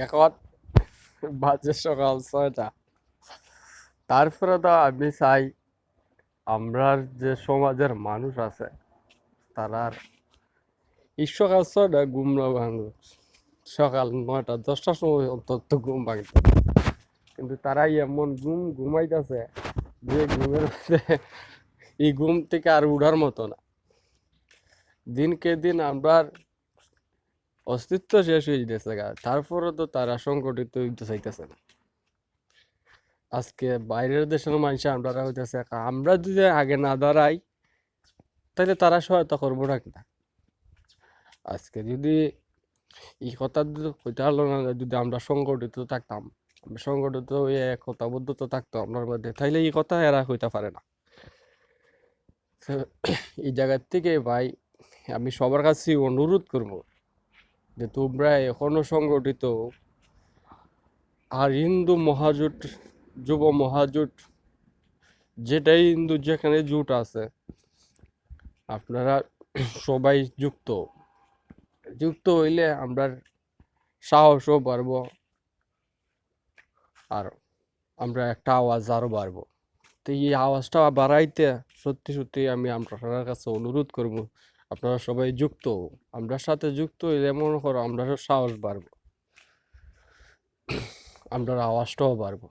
এখন বাজে সকাল 6টা। তারপরে তো আমি চাই আমরা যে সমাজের মানুষ আছে তারা এই সকাল 6টা ঘুম না ভাঙুক, সকাল 9টা 10টার সময় অন্তত ঘুম ভাঙত। কিন্তু তারাই এমন ঘুমাইতেছে যে ঘুমের মধ্যে এই ঘুম থেকে আর উঠার মতো না। দিনকে দিন আমরা অস্তিত্ব শেষ হয়ে যেতেছে গা, তারপরে তো তারা সংগঠিত হইতে চাইতেছে না। আজকে বাইরের দেশের মানুষ আমরা হইতেছে, আমরা যদি আগে না দাঁড়াই তাহলে তারা সহায়তা করবো না। আজকে যদি এই কথা কইতে পারলো না, যদি আমরা সংগঠিত থাকতাম, আমরা সংগঠিত হয়ে একতাবদ্ধতা থাকতো আপনার মধ্যে, তাইলে এই কথা এরা হইতে পারে না। তো এই জায়গার থেকে ভাই আমি সবার কাছে অনুরোধ করব যে তোমরা এখনো সংগঠিত। আর হিন্দু মহাজোট, যুব মহাজোট, যেটাই হিন্দু যেখানে জোট আছে, আপনারা সবাই যুক্ত যুক্ত হইলে আমরা সাহসও বাড়বো, আর আমরা একটা আওয়াজ আরো বাড়বো। তো এই আওয়াজটা বাড়াইতে সত্যি সত্যি আমি আপনার কাছে অনুরোধ করব, আপনারা সবাই যুক্ত হও। আমরা সাথে যুক্ত হইলে মনে করো আমরা সাহস বাড়বো, আমরা আওয়াজটাও বাড়বো।